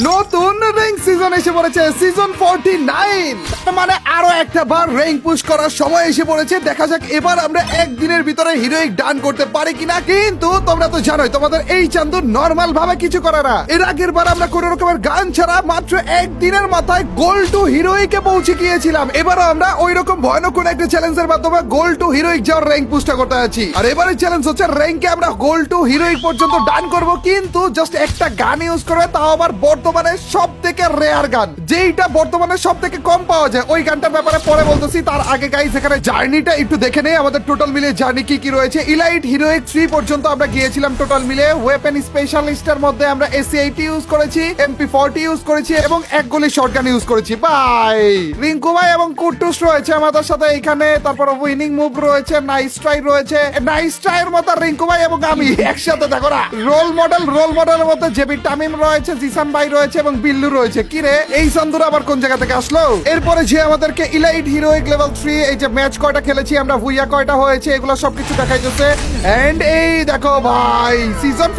নতুন rank season এসে পড়েছে, সিজন 49। মানে আরো একটা বার র্যাঙ্ক পুশ করার সময় এসে পড়েছে। দেখা যাক এবার আমরা একদিনের ভিতরে হিরোইক ডান করতে পারি কিনা। কিন্তু তোমরা তো জানোই তোমাদের এই চান্দু নরমাল ভাবে কিছু করে না। এর আগের বার আমরা কোন রকমের গান ছাড়া মাত্র একদিনের মাথায় গোল টু হিরোইকে পৌঁছে গিয়েছিলাম। এবারও আমরা ওই রকম ভয়ানক কোন একটা চ্যালেঞ্জের মাধ্যমে গোল টু হিরোইক যাওয়ার র্যাঙ্ক পুশটা করতে আছি। আর এবারে চ্যালেঞ্জ হচ্ছে র্যাঙ্কে আমরা গোল টু হিরোইক পর্যন্ত ডান করব, কিন্তু জাস্ট একটা গান ইউজ করে, তাও আবার বর্তমানে সব থেকে রেয়ার গান, যেইটা বর্তমানে সব থেকে কম পাওয়া যায়। ওই গানটার ব্যাপারে পরে বলতেছি। তার আগে গাইস এখানে জার্নিটা একটু দেখে নেই, আমাদের টোটাল মিলে জার্নি কি কি রয়েছে। ইলাইট হিরোইক 3 পর্যন্ত আমরা গিয়েছিলাম টোটাল মিলে। ওয়েপেন স্পেশালিস্টের মধ্যে আমরা AC-80 ইউজ করেছি, MP-40 ইউজ করেছি এবং এক গুলি শটগান ইউজ করেছি। ভাই রিঙ্কু ভাই এবং কুটুস রয়েছে আমাদের সাথে এখানে। তারপর উইনিং মুভ রয়েছে, নাইস ট্রাই রয়েছে। নাইস ট্রাইয়ের মতো রিঙ্কু ভাই এবং আমি একসাথে, দেখো না, রোল মডেলের মধ্যে জেবি তামিম রয়েছে, জিসান ভাই রয়েছে এবং বিল্লু রয়েছে। কি রে, এই সান্দুরা আবার কোন জায়গা থেকে আসলো? এরপরে যে আমাদেরকে ইলাইট হিরোইক লেভেল 3 এই যে ম্যাচ কয়টা খেলেছি আমরা, ভুইয়া কয়টা হয়েছে, এগুলো সবকিছু দেখাইতেছে। এন্ড এই দেখো ভাই সিজন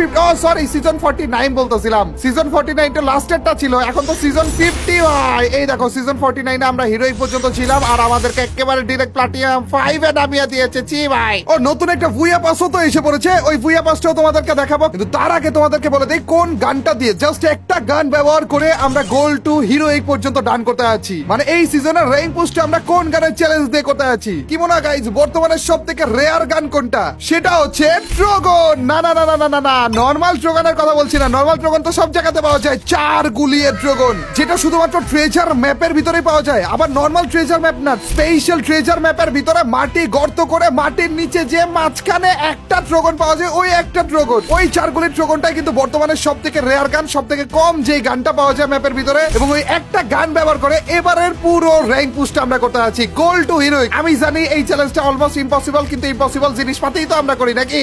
49 বলতেছিলাম। সিজন 49 টা লাস্টেরটা ছিল, এখন তো সিজন 50 ভাই। এই দেখো সিজন 49 এ আমরা হিরোইক পর্যন্ত ছিলাম আর আমাদেরকে একেবারে ডাইরেক্ট প্লাটিনাম 5 এ নামিয়ে দিয়েছে। চি ভাই, ও নতুন একটা ভুইয়া পাসও তো এসে পড়েছে। ওই ভুইয়া পাসটাও তোমাদেরকে দেখাবো, কিন্তু তার আগে তোমাদেরকে বলে দেই কোন গানটা দিয়ে, জাস্ট একটা গান ব্যবহার করে আমরা গোল টু হিরোইক পর্যন্ত ডান করতে আছি। মানে এই সিজনের র্যাঙ্ক পুশটা আমরা কোন গানের চ্যালেঞ্জ দিয়ে করতে আছি। কি মনে হয় গাইজ, বর্তমানে সব থেকে রেয়ার গান কোনটা? সেটা হচ্ছে ট্রোগন। না না না না না না, নর্মাল ট্রোগনের কথা বলছি না। নর্মাল ট্রোগন তো সব জায়গাতে পাওয়া যায়, 4 গুলির ট্রোগন, যেটা শুধুমাত্র ট্রেজার ম্যাপের ভিতরেই পাওয়া যায়। আবার নর্মাল ট্রেজার ম্যাপ না, স্পেশাল ট্রেজার ম্যাপের ভিতরে মাটি গর্ত করে মাটির নিচে যে মাঝখানে একটা ট্রোগন পাওয়া যায়, ওই একটা ট্রোগন, ওই 4 গুলির ট্রোগনটাই কিন্তু বর্তমানে সব থেকে রেয়ার গান, সব থেকে কম যে গানটা পাওয়া যায় ম্যাপের ভিতরে। এবং ওই একটা গান ব্যবহার করে এবারের পুরো র্যাঙ্ক পুশটা আমরা করতে আছি গোল টু হিরোইক। আমি জানি এই চ্যালেঞ্জটা অলমোস্ট ইম্পসিবল, কিন্তু ইম্পসিবল জিনিসপাতিই তো আমরা করি নাকি।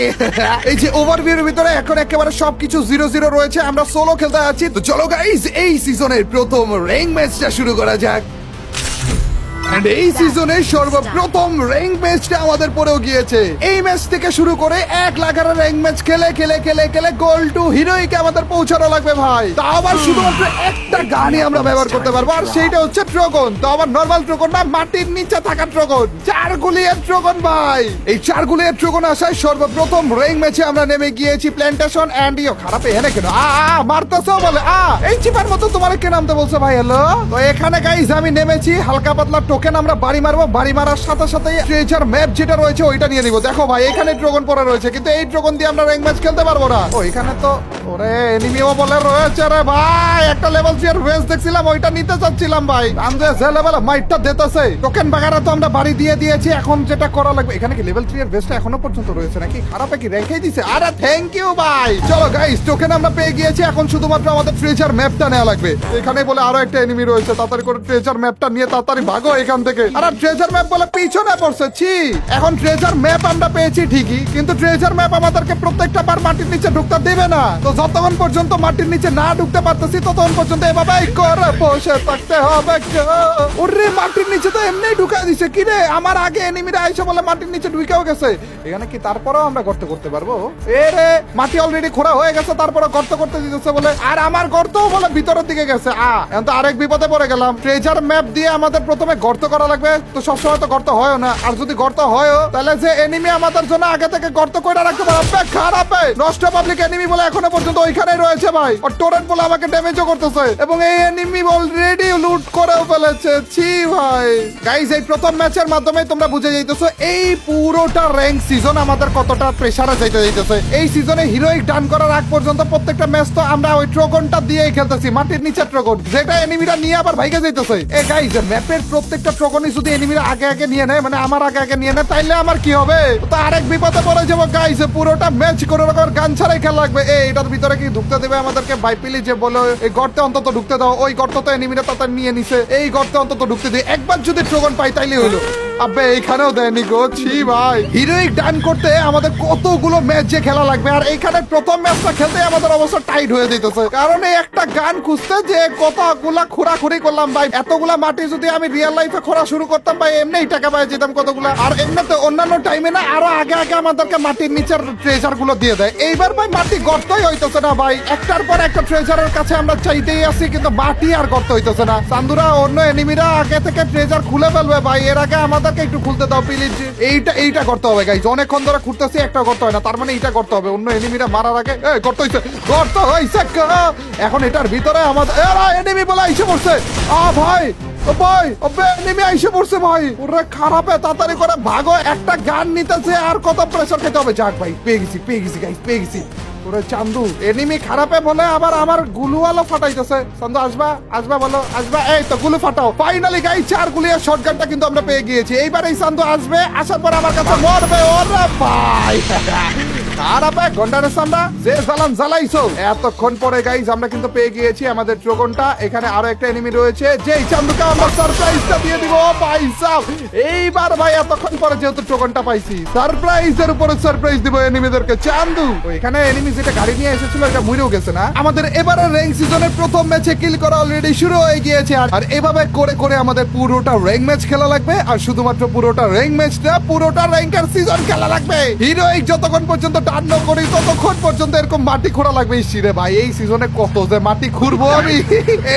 এই যে ওভারভিউর ভিতরে এখন একেবারে সবকিছু 0-0 রয়েছে, আমরা সোলো খেলতে আছি। তো চলো গাইস এই সিজনের প্রথম র্যাঙ্ক ম্যাচটা শুরু করা যাক। And এই সিজনের সর্বপ্রথম র্যাঙ্ক ম্যাচটা আমাদের পরেও গিয়েছে। এই ম্যাচ থেকে শুরু করে 1 লাখের র্যাঙ্ক ম্যাচ খেলে গোল টু হিরোইকে আমাদের পৌঁছানো লাগবে ভাই। তা আবার শুধুমাত্র একটা গানই আমরা ব্যবহার করতে পারবো, আর সেইটা হচ্ছে ট্রোগন। তো আবার নরমাল ট্রোগন না, মাটির নিচে থাকা ট্রোগন, 4 গুলির ট্রোগন ভাই। এই 4 গুলির ট্রোগন আসায় সর্বপ্রথম র্যাঙ্ক ম্যাচে আমরা নেমে গিয়েছি প্ল্যান্টেশন। এন্ড ইও খারাপ এখানে কেন মারতেছো বলে এই চিপার মতো তোমার কে নামতে বলছে ভাই? হ্যালো, তো এখানে গাইস আমি নেমেছি হালকা পাতলা টোকেন আমরা বাড়ি মারবো। বাড়ি মারার সাথে সাথে ট্রেজার ম্যাপ যেটা রয়েছে ওইটা নিয়ে নিব। দেখো ভাই এখানে ড্রাগন পড়া রয়েছে, কিন্তু এই ড্রাগন দিয়ে আমরা র্যাঙ্ক ম্যাচ খেলতে পারবো না। ও এখানে তো ওরে এনিমিও বলে রয়েছে রে ভাই। একটা লেভেল 3 এর ভেস্ট দেখছিলাম, ওইটা নিতে চাচ্ছিলাম ভাই। আমদে যে লেভেল মাইটটা দিতেছে, টোকেন বাগারা তো আমরা বাড়ি দিয়ে দিয়েছি। এখন যেটা করা লাগবে, এখানে কি লেভেল 3 এর ভেস্টটা এখনো পর্যন্ত রয়েছে নাকি? খারাপে কি রেখেই দিছে? আরে থ্যাংক ইউ ভাই। চলো গাইস টোকেন আমরা পেয়ে গিয়েছি, এখন শুধুমাত্র আমাদের ট্রেজার ম্যাপটা নেওয়া লাগবে। এখানে বলে আরো একটা এনিমি রয়েছে, তাড়াতাড়ি করে ট্রেজার ম্যাপটা নিয়ে তাড়াতাড়ি ভাগো এখান থেকে। আরে ট্রেজার ম্যাপ বলে পিছনে পড়ছে। ছি, এখন ট্রেজার ম্যাপ আমরা পেয়েছি ঠিকই, কিন্তু ট্রেজার ম্যাপ আমাদেরকে প্রত্যেকটা বার মাটির নিচে ঢুকতে দেবে না। তো যতক্ষণ পর্যন্ত মাটির নিচে না ঢুকতে পারতেছি ততক্ষণ পর্যন্ত এভাবে করে বসে থাকতে হবে। ওরে মাটির নিচে তো এমনি ঢুকাই দিছে। কি রে, আমার আগে এনিমিরা আইসে বলে মাটির নিচে ঢুকেও গেছে। এখানে কি তারপরেও আমরা গর্ত করতে পারবো? এ রে, মাটি অলরেডি খোঁড়া হয়ে গেছে, তারপরে গর্ত করতে দিতেছে বলে। আর আমার গর্তও বলে ভিতরের দিকে গেছে। এখন তো আরেক বিপদে পড়ে গেলাম। ট্রেজার ম্যাপ দিয়ে আমাদের প্রথমে গর্ত করা লাগবে, তো সবসময় তো গর্ত হয় না। আর যদি গর্ত হয় তাহলে যে এনিমি আমাদের জন্য আগে থেকে গর্ত করে রাখতে পারবে, খারাপ নষ্ট পাবলিক এনিমি বলে এখনো পর্যন্ত ওইখানেই রয়েছে ভাই। আর টোরেন্ট বলে আমাকে ড্যামেজও করতেছে, এবং এই এনিমি অলরেডি লুট করেও ফেলেছে। ছি ভাই। গাইস এই প্রথম ম্যাচের মাধ্যমে তোমরা বুঝে যাইতেছো এই পুরোটা র্যাঙ্ক সিজন আমাদের কতটা প্রেসারে যাইতেছে। এই সিজনে হিরোইক ডান করার আগ পর্যন্ত প্রত্যেকটা ম্যাচ তো আমরা ওই ট্রোগনটা দিয়েই খেলতেছি, মাটির নিচে ট্রোগন, যেটা এনিমিরা নিয়ে আবার ভাইগে যাইতেছে। এই গাইস ম্যাপের প্রত্যেকটা ট্রোগনই যদি এনিমিরা আগে নিয়ে নেয়, মানে আমার আগে নিয়ে নেয়, তাইলে আমার কি হবে? তো আরেক বিপদে পড়ে যাবো গাইস। পুরোটা ম্যাচ করে রকম গান ছাড়াই খেলা লাগবে। এটার ভিতরে কি ঢুকতে দেবে আমাদেরকে? বাইপিলি যে বলে এই গর্তে অন্তত ঢুকতে দাও। ওই গর্ত তো এনিমিরা তাড়াতাড়ি নিয়ে নিছে, এই গর্তে অন্তত ঢুকতে দিই। একবার যদি ট্রোগন পাই তাইলে হইলো। আবে এখানেও দেয়নি গো, ছি ভাই। হিরোইক ডান করতে আমাদের কতগুলো ম্যাচ যে খেলা লাগবে, আর এইখানে প্রথম ম্যাচটা খেলতে আমাদের অবস্থা টাইট হয়ে যেতেছে, কারণ এই একটা গান খুঁজতে যে কতগুলা খোরাখুরি করলাম ভাই। এতগুলা মাটি যদি আমি রিয়েল লাইফে খোঁড়া শুরু করতাম ভাই, এমনি টাকা পাই যেতাম কতগুলা। আর এমনিতে অন্যান্য টাইমে না আরো আগে আগে আমাদেরকে মাটির নিচের ট্রেজার গুলো দিয়ে দেয়। এইবার ভাই মাটি গর্তই হইতেছে না ভাই, একটার পর একটা ট্রেজারের কাছে আমরা চাইতেই আছি, কিন্তু মাটি আর গর্ত হইতেছে না। চান্দুরা অন্য এনিমিরা আগে থেকে ট্রেজার খুলে ফেলবে ভাই, এর আগে আমাদেরকে একটু খুলতে দাও প্লিজ। এইটা করতে হবে গাইজ, অনেকক্ষণ ধরে খুঁড়তেছি, একটা করতে হয় না, তার মানে এইটা করতে হবে। অন্য এনিমিরা মারার আগে গর্ত হইছে, গর্ত হইছে। এখন এটার ভিতরে আমাদের এনিমি বলে আইসে পড়ছে। ভাই ও ভাই, এনিমি আইসে পড়ছে ভাই, ওরে খারাপে তাড়াতাড়ি করে ভাগো, একটা গান নিতেছে আর কত প্রেসার খেতে হবে। যাক ভাই, পেয়ে গেছি গাইজ, পেয়ে গেছি। ওরে চান্দু, এনিমি খারাপে বলে আবার আমার গুলুয়ালো ফাটাইতেছে। চান্দু আসবা বলো, আসবা। এই তো গুলু ফাটাও। ফাইনালি গাইজ 4 গুলির শটগানটা কিন্তু আমরা পেয়ে গিয়েছি। এইবার এই চান্দু আসবে, আসার পর আমার কাছে মরবে। ওরে ভাই খারাপে গন্ডারের সামনা যে জ্বালান জ্বালাইছো। এতক্ষণ পরে গাইজ আমরা কিন্তু পেয়ে গিয়েছি আমাদের ড্রাগনটা। এখানে আরো একটা এনিমি রয়েছে, যেই চান্দুকে আমরা সারপ্রাইজটা দিয়ে দিব ভাই সাহেব। এইবার ভাই এতক্ষণ পরে যেহেতু ড্রাগনটা পাইছি, সারপ্রাইজের উপরে সারপ্রাইজ দিব এনিমিদেরকে। চান্দু এখানে এনিমি যেটা গাড়ি নিয়ে এসেছিল এটা মরেও গেছে না। আমাদের এবারে র্যাঙ্ক সিজনের প্রথম ম্যাচে কিল করা অলরেডি শুরু হয়ে গিয়েছে, আর এভাবে করে করে আমাদের পুরোটা র্যাঙ্ক ম্যাচ খেলা লাগবে। আর শুধুমাত্র পুরোটা র্যাঙ্ক ম্যাচ না, পুরোটা র্যাঙ্কের সিজন খেলা লাগবে। হিরোইক যতক্ষণ পর্যন্ত ডান না করি ততক্ষণ পর্যন্ত এরকম মাটি খোঁড়া লাগবে। ইসিরে ভাই, এই সিজনে কত যে মাটি খুঁড়বো আমি।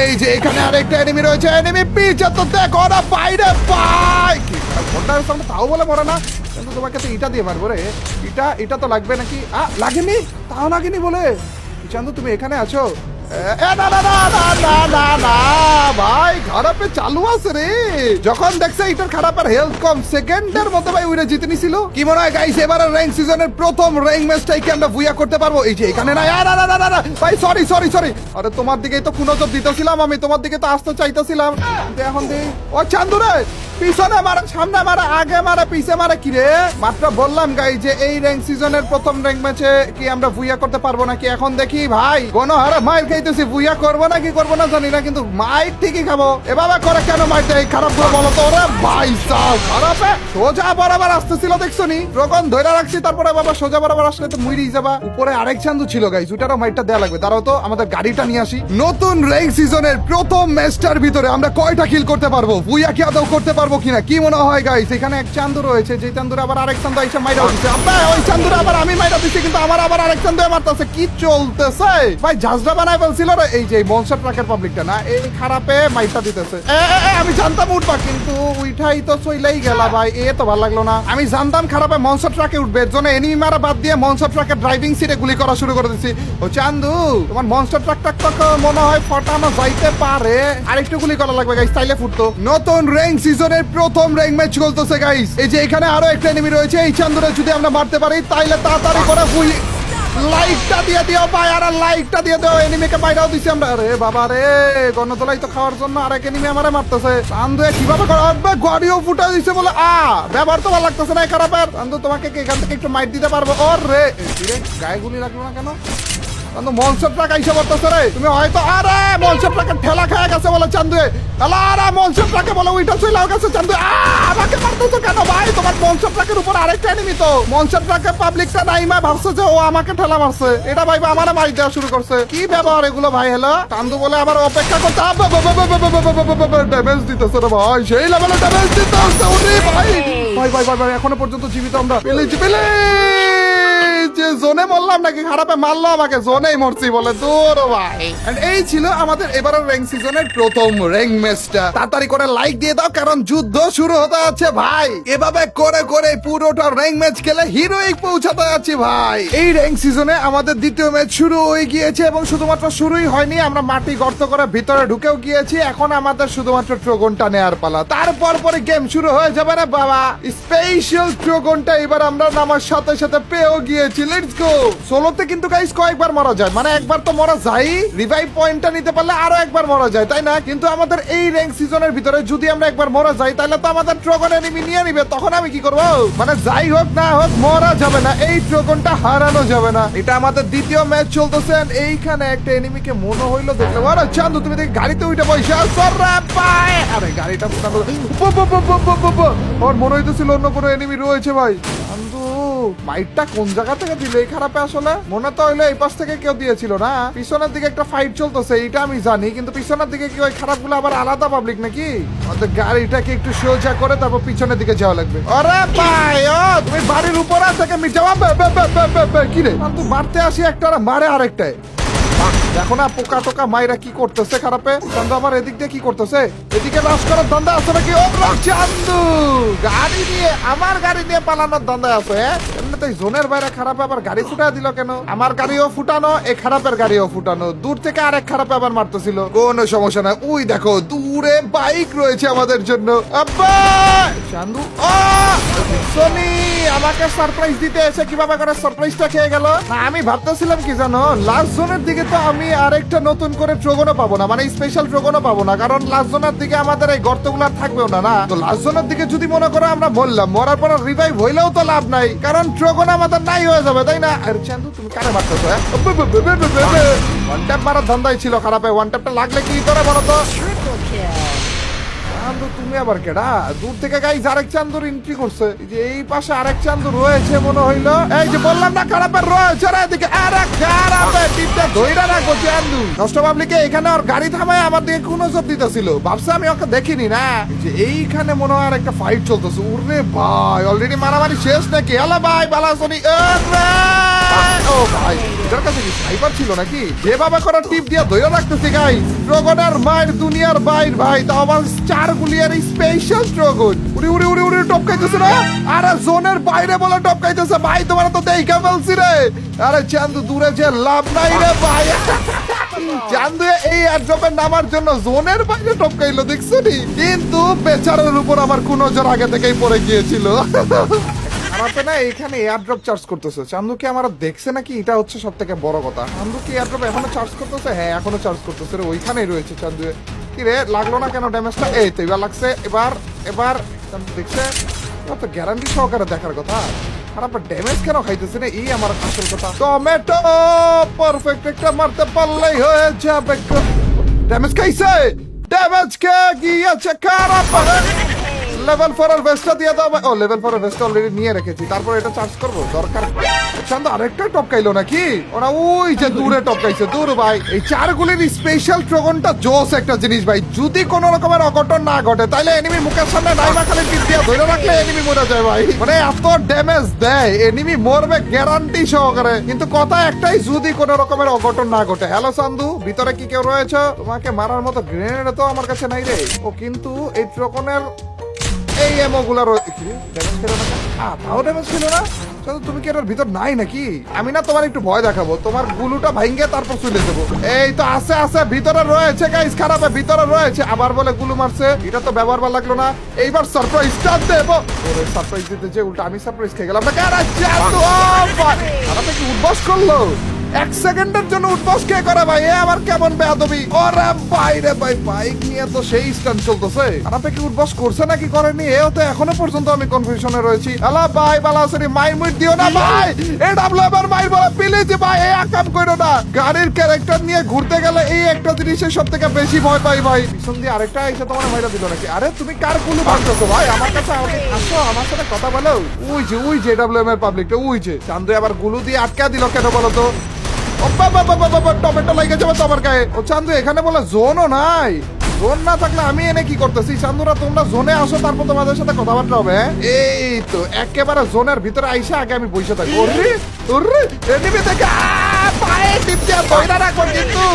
এই যে এখানে আরেকটা এনিমি রয়েছে, এনিমি পিছে তো দেখো না বাইরে ভাই। ঘন্টার সামনে তাও বলে মরে না, কিন্তু তোমাকে তো ইটা দিয়ে মারবো রে। এটা তো লাগবে নাকি? লাগেনি, তাও লাগেনি বলে। চান্দু তুমি এখানে আছো? না ভাই, খারাপে চালু আছে রে। যখন দেখছে এটার খারাপের হেলথ কম, সেকেন্ডের মধ্যে ভাই উইরে জিতে নিছিল। কি মনে হয় গাইস, এবারে র্যাঙ্ক সিজনের প্রথম র্যাঙ্ক ম্যাচটাই কি আমরা বুইয়া করতে পারবো? এই যে এখানে না ভাই, সরি। আরে তোমার দিকেই তো নজর দিতেছিলাম, আমি তোমার দিকে তো আসতে চাইতেছিলাম, কিন্তু এখন দেই। ও চান্দু রে, পিছনে মারে, সামনে মারে, আগে মারে, পিছে মারে, কি রে? মাত্র বললাম গাই যে এই র্যাঙ্ক সিজনের প্রথম র্যাঙ্ক ম্যাচে কি আমরা বুইয়া করতে পারবো নাকি। এখন দেখি ভাই, গণহারে মাইর খাইতেছি, বুইয়া করবো নাকি করবো না জানি না, কিন্তু মাইর ঠিকই খাবো। এভাবে করে কেন মাইর দেয় খারাপ করে বলো তো? ওরে ভাই সাহ, খারাপে সোজা বরাবর আসতেছিল, দেখছো নি? যখন ধরে রাখছি, তারপরে বাবা সোজা বরাবর আসলে তো মুইরি যাবা। উপরে আরেক চান্দু ছিল গাইস, ওটারও মাইরটা দেয়া লাগবে। দাঁড়াও তো, আমাদের গাড়িটা নিয়ে আসি। নতুন র্যাঙ্ক সিজনের প্রথম ম্যাচটার ভিতরে আমরা কয়টা কিল করতে পারবো, বুইয়া কি আদৌ করতে পারবো কিনা, কি মনে হয় গাইস? এখানে এক চান্দু রয়েছে, যে চান্দুর আবার আরেক চান্দু এসে মাইরা দিচ্ছে। ওই চান্দুর আবার আমি মাইরা দিচ্ছি, কিন্তু আমার আবার আরেক চান্দু মারতেছে। কি চলতেছে ভাই? ঝাঁঝরা বানায় ফেলছিল রে এই যে মনস্টার ট্রাকের পাবলিকটা না, এই খারাপে মাইরটা দিতেছে। আমি জানতাম উঠবা, কিন্তু উঠাই তো চইলাই গেলা ভাই। তো ভালো লাগলো না। আমি জানতাম খারাপে মনস্টার ট্রাকে উঠবে, এর জন্য এনিমি মারা বাদ দিয়ে মনস্টার ট্রাকের ড্রাইভিং সিটে গুলি করা শুরু করে দিচ্ছি। ও চান্দু, তোমার মনস্টার ট্রাকটা তো মনে হয় ফটানো যাইতে পারে, আরেকটু গুলি করা লাগবে গাইস, তাইলে ফুটতো। নতুন র্যাঙ্ক সিজনের প্রথম র্যাঙ্ক ম্যাচ চলতেছে গাইস। এই যে এখানে আরো একটা এনিমি রয়েছে, এই চান্দুরে যদি আমরা মারতে পারি তাইলে তাড়াতাড়ি করে লাইকটা দিয়ে দিও ভাই, আর লাইকটা দিয়ে দিও। এনিমিকে মাইরাও দিছি আমরা। আরে বাবা রে, গণতলাই তো খাওয়ার জন্য আরেক এনিমি আমারে মারতেছে। চান্দু কিভাবে করবে, গড়িও ফুটা দিছে বলে। ব্যবহার তো ভালো লাগতেছে না খারাপের। চান্দু তোমাকে এখান থেকে একটু মাইর দিতে পারবো? ওর রে, গায়ে গুলি লাগলো না কেন? মনস্টার ট্রাক আইসা পড়তেছে রে। তুমি হয়তো আরে মনস্টার ট্রাকের ঠেলা খায় গেছে বলে চান্দু। আরে মনস্টার ট্রাকে বলে ওইটা চইলাও গেছে চান্দু। আমাকে মারতেছো কেন ভাই? তোমার মনস্টার ট্রাকের উপর আরেকটা এনিমি তো। মনস্টার ট্রাকের পাবলিকটা নাইমা ভাবছে যে ও আমাকে ঠেলা মারছে, এটা ভাই আমারে মারি দেওয়া শুরু করছে। কি ব্যবহার এগুলো ভাই? হ্যালো চান্দু বলে আবার অপেক্ষা করতে ড্যামেজ দিতেছে রে ভাই, সেই লেভেলে ড্যামেজ দিতেছে। ওরে ভাই ভাই ভাই ভাই ভাই, এখনো পর্যন্ত জীবিত আমরা। পেলেছি যে জোনে মরলাম নাকি? খারাপে মারলো আমাকে, জোনেই মরছি বলে। দূর ভাই। এই ছিল আমাদের এবারের র্যাঙ্ক সিজনের প্রথম র্যাঙ্ক ম্যাচটা। তাড়াতাড়ি করে লাইক দিয়ে দাও, কারণ যুদ্ধ শুরু হতে যাচ্ছে ভাই। এভাবে করে করে পুরোটা র্যাঙ্ক ম্যাচ খেলে হিরোইক পৌঁছাতে যাচ্ছি ভাই। এই র্যাঙ্ক সিজনে আমাদের দ্বিতীয় ম্যাচ শুরু হয়ে গিয়েছে, এবং শুধুমাত্র শুরুই হয়নি, আমরা মাটি গর্ত করে ভিতরে ঢুকেও গিয়েছি। এখন আমাদের শুধুমাত্র ট্রোগনটা নেওয়ার পালা, তারপর পরে গেম শুরু হয়ে যাবে রে বাবা। স্পেশাল ট্রোগনটা এবার আমরা নামার সাথে সাথে পেয়েও গিয়েছি। Let's go. সোলোতে কিন্তু গাইস কয়েকবার মরা যায়, মানে একবার তো মরা যায়, রিভাইভ পয়েন্টটা নিতে পারলে আরো একবার মরা যায়, তাই না? কিন্তু আমাদের এই র্যাঙ্ক সিজনের ভিতরে যদি আমরা একবার মরা যাই তাহলে তো আমাদের ড্রাগন এনিমি নিয়ে নিবে, তখন আমি কি করব? মানে যাই হোক না হোক মরা যাবে না, এই ড্রাগনটা হারানো যাবে না। এটা আমাদের দ্বিতীয় ম্যাচ চলতেছে। এইখানে একটা এনিমিকে মনে হইলো দেখলে, আরে চান্দু তুমি দেখি গাড়িতে উঠে বসে আছো রে ভাই। আরে গাড়িটা ওর মনে হইতেছিল অন্য কোনো এনিমি রয়েছে ভাই। চান্দু মাইটটা কোন জায়গা থেকে দিলে এই খারাপে? আসলে মনে তো হইলো এই পাশ থেকে কেউ দিয়েছিল না, পিছনের দিকে একটা ফাইট চলতেছে এইটা আমি জানি, কিন্তু পিছনের দিকে কি ওই খারাপ গুলো আবার আলাদা পাবলিক নাকি? আমাদের গাড়িটাকে একটু সোজা করে তারপর পিছনের দিকে যাওয়া লাগবে। আরে ভাই ও তুমি বাড়ির উপরে থেকে যাওয়া কি রে? তুই মারতে আসি একটা মারে আরেকটায়। দেখো না পোকা টোকা মাইরা কি করতেছে খারাপে। চান্দু আবার এদিক দিয়ে কি করতেছে? এদিকে রাশ করার ধান্দা আছে নাকি? ও চান্দু গাড়ি নিয়ে, আমার গাড়ি নিয়ে পালানোর ধান্দা আছে। এমনিতেই জোনের বাইরে খারাপে আবার গাড়ি ফুটা দিল কেন? আমার গাড়িও ফুটানো, এই খারাপের গাড়িও ফুটানো, দূর থেকে আরেক খারাপে আবার মারতেছিল। কোনো সমস্যা না, ওই দেখো দূরে বাইক রয়েছে আমাদের জন্য। আব্বা চান্দু ও সোনি আমাকে সারপ্রাইজ দিতে এসে কিভাবে করে সারপ্রাইজটা খেয়ে গেল। আমি ভাবতেছিলাম কি জানো, লাস্ট জোনের দিকে তো আমি আরেকটা নতুন করে ড্রাগনও পাবো না, মানে স্পেশাল ড্রাগনও পাবো না, কারণ লাস্ট জোনের দিকে আমাদের এই গর্তগুলো থাকবেও না। না তো লাস্ট জোনের দিকে যদি মনে করো আমরা বললাম মরার পর রিভাইভ হইলেও তো লাভ নাই, কারণ ড্রাগন আমাদের নাই হয়ে যাবে, তাই না? আর চান্দু তুমি কারে মারতেছো? ওয়ান ট্যাপ মারার ধান্দাই ছিল খারাপে, ওয়ান ট্যাপটা লাগলে কি করে বলো তো? চান্দু তুমি আবার কেডা? দূর থেকে গাইস আরেক চান্দুর এন্ট্রি করছে, যে এই পাশে আরেক চান্দু রয়েছে মনে হইলো। এই যে বললাম না খারাপের রয়েছে রে এদিকে, আরে খারাপে টিপটা ধইরা রাখো চান্দু। নষ্ট পাবলিকে এখানে ওর গাড়ি থামায় আমার দিকে কোন নজর দিতেছিল, ভাবছে আমি ওকে দেখিনি না। যে এইখানে মনে হয় একটা ফাইট চলতেছে। ওরে ভাই অলরেডি মারামারি শেষ নাকি? হ্যালো ভাই বালাসনি। ও ভাই এটার কাছে কি স্নাইপার ছিল নাকি? যেভাবে করে টিপ দিয়ে ধইরা রাখতেছি গাইস, ড্রাগনের মায়ের দুনিয়ার বাইর ভাই, তাও আবার 4 গুলিয়ার স্পেশাল ড্রাগন। উড়ি উড়ি উড়ি উড়ি টপকাইতেছে না? আরে জোনের বাইরে বলে টপকাইতেছে ভাই, তোমার তো দেখা বলছি রে। আরে চান্দু দূরে যে লাভ নাই রে ভাই। চান্দু এই এয়ারড্রপের নামার জন্য জোনের বাইরে টপকাইলো দেখছো নি? কিন্তু বেচারার উপর আমার কোন নজর আগে থেকেই পড়ে গিয়েছিল। খারাপে না এখানে এয়ারড্রপ চার্জ করতেছে। চান্দু কি আমার দেখছে নাকি? এটা হচ্ছে সব থেকে বড় কথা। চান্দু কি এয়ারড্রপ এখনো চার্জ করতেছে? হ্যাঁ এখনো চার্জ করতেছে রে, ওইখানেই রয়েছে চান্দু। কি রে লাগলো না কেন ড্যামেজটা? এই তো এবার লাগছে। এবার এবার দেখছে তো গ্যারান্টি সহকারে দেখার কথা। খারাপ ড্যামেজ কেন খাইতেছে না, এই আমার আসল কথা। টমেটো পারফেক্ট একটা মারতে পারলেই হয়ে যাবে। ড্যামেজ খাইছে, ড্যামেজ কে গিয়েছে খারাপ। লেভেল 4 এর ভেস্টটা দিয়ে দাও। ও লেভেল 4 এর ভেস্টটা অলরেডি নিয়ে রেখেছি, তারপর এটা চার্জ করব দরকার। চান্দু আরেকটা টপকাইলো নাকি? ওরা ওই যে দূরে টপকাইছে। দূর ভাই এই 4 গুলির স্পেশাল ড্রাগনটা জোস একটা জিনিস ভাই। যদি কোনো রকমের অঘটন না ঘটে তাহলে এনিমি মুখের সামনে নাইমা খালি টিপ দিয়ে ধরে রাখলে এনিমি মরে যায় ভাই। মানে এত ড্যামেজ দেয় এনিমি মরবে গ্যারান্টি সহকারে। কিন্তু কথা একটাই, যদি কোনো রকমের অঘটন না ঘটে। হ্যালো চান্দু ভিতরে কি কেউ রয়েছে? তোমাকে মারার মতো গ্রেনেড তো আমার কাছে নাই রে। ও কিন্তু এই ড্রাগনের এই এমো গুলা রয়েছে। ড্যামেজ খেলো না? তাও ড্যামেজ খেলো না? তুমি কি এটার ভিতর নাই নাকি? আমি না তোমার একটু ভয় দেখাবো, তোমার গুলুটা ভাঙ্গে তারপর চলে দেবো। এই তো আছে আছে ভিতরে রয়েছে গাইস, খারাপে ভিতরে রয়েছে। আবার বলে গুলু মারছে, এটা তো ব্যবহার ভালো লাগলো না। এইবার সারপ্রাইজটা দেবো। ওরে সারপ্রাইজ দিতে যে উল্টা আমি সারপ্রাইজ খেয়ে গেলাম। খারাপে কি উদ্বাস করলো? 1 সেকেন্ডের জন্য উদ্বাস কে করে ভাই? এ আবার কেমন বেয়াদবি? ওরে বাইরে ভাই বাইক নিয়ে তো সেই স্ট্যান্ড চলতেছে। খারাপে কি উদ্বাস করছে নাকি করেনি? এও তো এখনো পর্যন্ত আমি কনফিউশনে রয়েছি। হ্যালো ভাই বালাসরি মাইর মুইট দিও না ভাই। এ ডাবল এবার মাইর বলে প্লিজ ভাই, এ কাম কইরো না। গাড়ির ক্যারেক্টার নিয়ে ঘুরতে গেলে এই একটা জিনিসের সবথেকে বেশি ভয় পাই ভাই। পিছন দিয়ে আরেকটা এসে তোমার মাইরা দিল নাকি? আরে তুমি কার গুলো ভাঙতেছো ভাই? আমার কাছে আসো, আমার সাথে কথা বলো। ওই যে ডাবলএম এর পাবলিকটা ওই যে। চান্দু আবার গুলো দিয়ে আটকা দিল কেন বলো তো? টমেটো লাগে যাবে তো আমার গায়ে। ও চান্দু এখানে বলে জোনও নাই। জোন না থাকলে আমি এনে কি করতেছি? চান্দুরা তোমরা জোনে আসো, তারপর তোমাদের সাথে কথাবার্তা হবে। এই তো একেবারে জোনের ভিতরে আইসা আগে আমি বসে থাকি। এনিমি দেখে পায়ে টিপ দিয়ে ধইরা রাখো কিন্তু।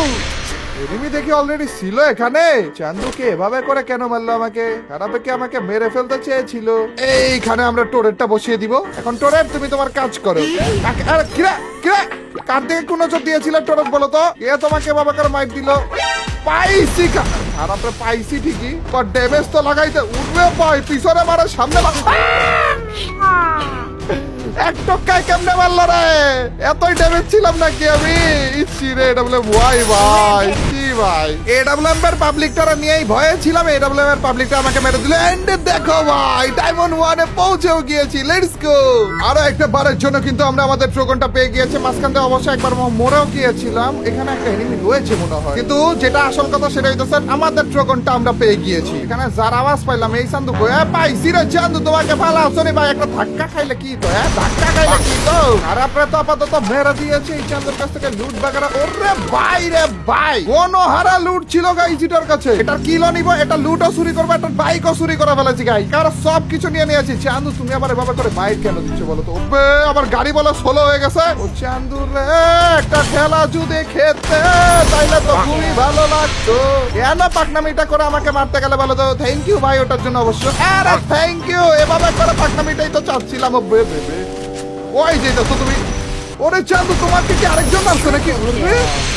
এনিমি দেখি অলরেডি ছিল এখানে। চান্দুকে এভাবে করে কেন মারলো আমাকে? খারাপে কি আমাকে মেরে ফেলতে চেয়েছিল? এইখানে আমরা টোরেটটা বসিয়ে দিব। এখন টোরেট তুমি তোমার কাজ করো। কিরা কিরা কার দিকে কোন নজর দিয়েছিল টোরেট বলো তো? এ তোমাকে এভাবে করে মাইর দিল। পাইছি খারাপে পাইছি ঠিকই, বাট ড্যামেজ তো লাগাইতে উঠবে ভাই। পিছনে মারা সামনে এক টক্কায় কেমনে মারলো রে? এতই ড্যামেজ ছিলাম নাকি আমি? ইচ্ছি রে এডব্লিউএম ভাই ভাই কি ভাই, এডব্লিউএম এর পাবলিকটারা নিয়েই ভয়ে ছিলাম, এডব্লিউএম এর পাবলিকটা আমাকে মেরে দিল। এন্ড দেখো ভাই ডায়মন্ড 1 এ পৌঁছেও গিয়েছি, লেটস গো। আরো একটা বারের জন্য কিন্তু আমরা আমাদের ট্রোগনটা পেয়ে গিয়েছি। মাঝখান থেকে অবশ্যই একবার মরেও গিয়েছিলাম, এখানে একটা এনিমি রয়েছে মনে হয়, কিন্তু যেটা আসল কথা সেটা হইতেছে আমাদের ট্রোগনটা আমরা পেয়ে গিয়েছি। এখানে যার আওয়াজ পাইলাম এই চান্দু পাইছি রে চান্দু, তোমাকে ভালো আসনি ভাই, একটা ধাক্কা খাইলে কি তো, ধাক্কা খাইলে কি তো। আর আপনারা তো আপাতত মেরে দিয়েছে এই চান্দুর কাছ থেকে লুট বাগারা। ওরে ভাই রে ভাই, হারা লুট ছিল গাইস এটার কাছে। এটার কিলো নিব, এটা লুটও চুরি করবো, একটা বাইকও চুরি করে ফেলেছি গাই, কারণ সব কিছু নিয়ে নিয়েছি। চান্দু তুমি আবার এভাবে করে বাইক কেন দিচ্ছ বলো তো? ওবে আবার গাড়ি বলে সোলো হয়ে গেছে। ও চান্দু রে, একটা খেলা যদি খেতে তাইলে তো খুবই ভালো লাগতো। কেন পাকনামিটা করে আমাকে মারতে গেলে বলো তো? থ্যাংক ইউ ভাই ওটার জন্য অবশ্য। আরে থ্যাংক ইউ, এভাবে করে পাকনামিটাই তো চাচ্ছিলাম। ওই যেটা তো তুমি, ওরে চান্দু তোমাকে কি আরেকজন মারছে নাকি?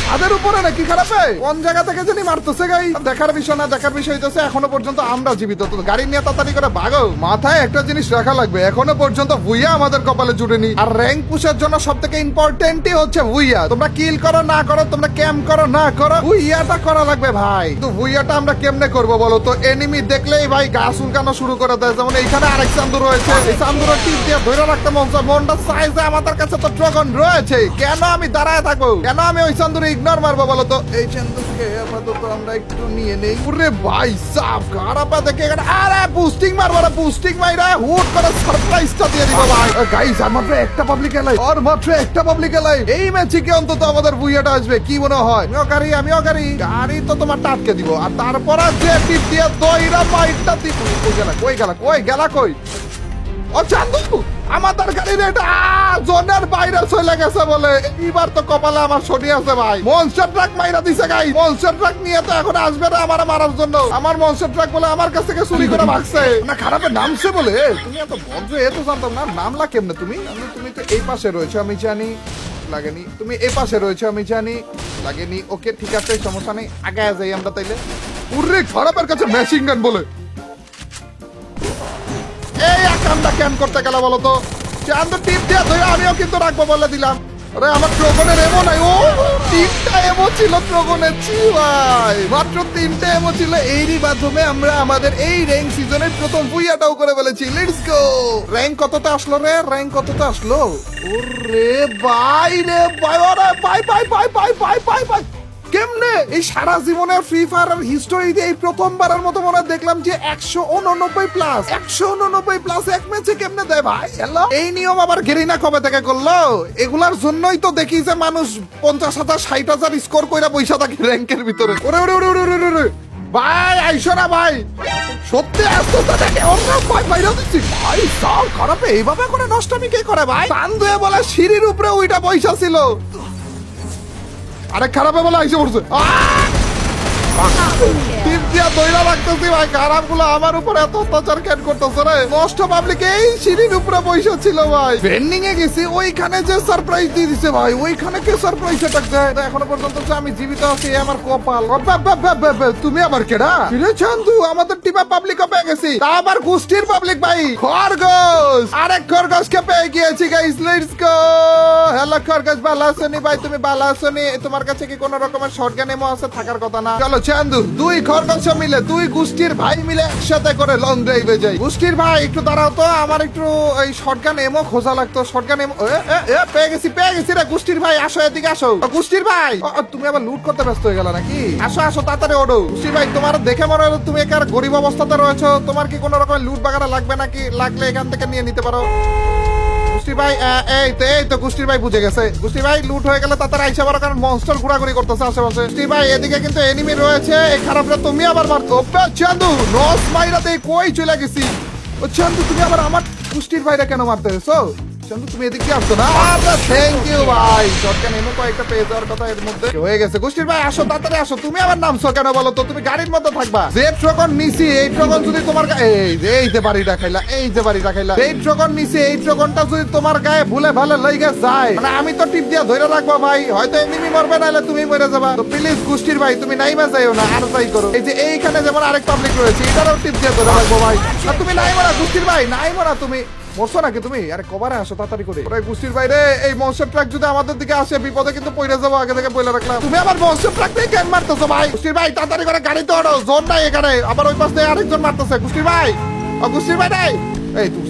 ছাদের উপরে নাকি খারাপে? কোন জায়গা থেকে জানি মারতেছে গাই? দেখার বিষয় না, দেখার বিষয় হইতেছে এখনো পর্যন্ত আমরা জীবিত। তো গাড়ি নিয়ে তাড়াতাড়ি করে ভাগো। মাথায় একটা জিনিস রাখা লাগবে, এখনো পর্যন্ত ভুইয়া আমাদের কপালে জুড়েনি। আর র্যাঙ্ক পুশের জন্য সব থেকে ইম্পর্টেন্টই হচ্ছে ভুইয়া। তোমরা কিল করো না করো, তোমরা ক্যাম্প করো না করো, ভুইয়াটা করা লাগবে ভাই। তো ভুইয়াটা আমরা কেমনে করবো বলো তো? এনিমি দেখলেই ভাই গা চুলকানো শুরু করে দেয়। যেমন এইখানে আরেক চান্দু রয়েছে, এই চান্দুর টিপ দিয়ে ধরে রাখতে মনটা চাইছে। আমাদের কাছে তো ড্রাগন রয়েছে, কেন আমি দাঁড়ায় থাকবো? কেন আমি ওই চান্দুরে ইগনোর মারবো বলো তো? এই চান্দুকে আপাতত আমরা একটু নিয়ে নেই। ওরে ভাই সাব খারাপ দেখে এখানে আরে বুস্টিং মারবো না, বুস্টিং মাইরা হুট করে সারপ্রাইজটা দিয়ে দিব ভাই। গাইস আর মাত্র একটা পাবলিক এলাই, আর মাত্র একটা পাবলিক এলাই। এই ম্যাচে কি অন্তত আমাদের বুইয়াটা আসবে কি মনে হয়? আমিও গাড়ি তো তোমার টাটকে দিব। আর তারপর যে টিপ দিয়ে দইরা মাইটটা দিব। কই গেলা কই? ও চান্দু আমাদের গাড়ির এটা জোনের বাইরে চলে গেছে বলে। এইবার তো কপালে আমার ছড়ি আছে ভাই। মনস্টার ট্রাক মাইরা দিছে গাই। মনস্টার ট্রাক নিয়ে তো এখন আসবে না আমার মারার জন্য। আমার মনস্টার ট্রাক বলে আমার কাছ থেকে চুরি করে ভাগছে না, খারাপে নামছে বলে। তুমি এত ভদ্র এ তো জানতাম না, নামলা কেমনে তুমি? তুমি তো এই পাশে রয়েছে আমি জানি, লাগেনি। তুমি এই পাশে রয়েছে আমি জানি, লাগেনি। ওকে ঠিক আছে সমস্যা নেই, আগে যাই আমরা তাইলে। উর্রে খারাপের কাছে মেশিন গান বলে এই একামটা ক্যাম্প করতে গেল বলো তো? চান্দু টিপ দিয়ে ধরে আমিও কিন্তু রাখবো বলে দিলাম। আরে আমার ট্রোগনের এমো নাই, ও 3টা এমো ছিল ট্রোগনের। ছি ভাই মাত্র 3টা এমো ছিল। এরই মাধ্যমে আমরা আমাদের এই র্যাঙ্ক সিজনের প্রথম বুইয়াটাও করে ফেলেছি। Let's go. র্যাঙ্ক কততে আসলো রে? র্যাঙ্ক কততে আসলো? ওরে ভাই রে ভাই, ওরে ভাই কেমনে এই সারা জীবনের ফ্রি ফায়ার হিস্টোরিতে এই প্রথমবারের মতো মনে দেখলাম যে 189 প্লাস এক ম্যাচে কেমনে দেয় ভাই? হ্যালো, এই নিয়ম আবার গেরিনা কবে থেকে করলো? এগুলার জন্যই তো দেখি যে মানুষ 50,000 60,000 স্কোর কইরা পয়সা থাকে র্যাঙ্কের ভিতরে। ওরে ভাই আইসো না ভাই, সত্যি আসতে দেখে অন্য ভাই বাইরে দিচ্ছি ভাই। সব খারাপে এইভাবে করে নষ্টমি কে করে ভাই? চান্দুয়ে বলে সিঁড়ির উপরে ওইটা পয়সা ছিল, আরে খারাপে বলে আইসে পড়ছে। টিপ দিয়া দইরা রাখতেছি ভাই, খারাপ গুলো আমার উপর এত অত্যাচার কেন করতেছে রে? নষ্ট পাবলিক এই সিঁড়ির উপরে পয়সা ছিল ভাই। ট্রেন্ডিং এ গেছি, ওইখানে যে সারপ্রাইজ দিয়ে দিছে ভাই, ওইখানে কে সারপ্রাইজ এটা দেয়? এখনো পর্যন্ত আমি জীবিত আছি, আমার কপাল। তুমি আবার কেডা? ফিরে চান্দু আমাদের টিপা পাবলিক পেয়ে গেছি, তা আবার গোষ্ঠীর পাবলিক ভাই। খরগোশ, আরেক খরগোশকে পেয়ে গিয়েছি গাইস, লেটস গো। হ্যালো খরগোশ, ভালো আছোনি ভাই? তুমি ভালো আছোনি? তোমার কাছে কি কোনো রকমের শর্টগান এমো আছে? থাকার কথা না। চলো চান্দু, দুই খরগোশ মিলে, দুই গোষ্ঠীর ভাই মিলে একসাথে করে লং ড্রাইভে যাই। গোষ্ঠীর ভাই একটু দাঁড়াও তো, আমার একটু এই শর্টগান এমো খোঁজা লাগতো। শর্টগান এমো পেয়ে গেছি রে। গোষ্ঠীর ভাই আসো, এদিকে আসো। গোষ্ঠীর ভাই তুমি আবার লুট করতে ব্যস্ত হয়ে গেল নাকি? আসো তাড়াতাড়ি ওঠো। গোষ্ঠীর ভাই তোমার দেখে মনে হলো তুমি একার গরিব অবস্থাতে রয়েছো। তোমার কি কোনো রকমের লুট বাগানা লাগবে নাকি? লাগলে এখান থেকে নিয়ে নিতে পারো। গোষ্ঠীর ভাই এই তো গোষ্ঠীর ভাই বুঝে গেছে। গোষ্ঠীর ভাই লুট হয়ে গেলে তাড়াতাড়ি আইসা পারো, কারণ মনস্টার ঘোরাঘুরি করতেছে আশেপাশে। গোষ্ঠীর ভাই এদিকে কিন্তু এনিমি রয়েছে, এই খারাপটা তুমি আবার মারতো। চান্দু নস মাইরাতে কই চলে গেছি। ও চান্দু তুমি আবার আমার গোষ্ঠীর ভাইরা কেন মারতে গেছো? চান্দু তুমি এদিকে আসছো না? থ্যাংক ইউ ভাই। শর্টগান এমন কয়েকটা পেয়ে যাওয়ার কথা এর মধ্যে হয়ে গেছে। গোষ্ঠীর ভাই আসো, তাড়াতাড়ি আসো। তুমি আবার নামছো কেন বলো তো? তুমি গাড়ির মধ্যে থাকবা। যে ট্রগন নিছি, এই ট্রগন যদি তোমার এই যে বাড়িটা খাইলা, এই ট্রগন নিছি, এই ট্রগনটা যদি তোমার গায়ে ভুলে ভালে লইগে যায়, মানে আমি তো টিপ দিয়া ধরে রাখবো ভাই। হয়তো এমনি মরবে, নাহলে তুমি মরে যাবা। তো প্লিজ গোষ্ঠীর ভাই তুমি নাইমা যাইও না, আর যাই করো। এই যে এইখানে যেমন আরেক পাবলিক রয়েছে, এটারও টিপ দিয়া ধরে রাখবো ভাই। আর তুমি নাই মরা গোষ্ঠীর ভাই, নাই মরা তুমি। মরছো নাকি তুমি? আরে কভারে আসো তাড়াতাড়ি করে। ওরে গুষ্টির বাইরে এই মনস্টার ট্রাক যদি আমাদের দিকে আসে বিপদে কিন্তু পড়ে যাবো, আগে থেকে বলে রাখলাম। তুমি আবার মনস্টার ট্রাক দিয়ে কেন মারতেছো ভাই? গুষ্টির ভাই তাড়াতাড়ি করে গাড়িতে ওঠো, জোন নাই এখানে। আবার ওই পাশ থেকে আরেকজন মারতেছে। গুষ্টির ভাই, ও গুষ্টির ভাই নাই। এই তুই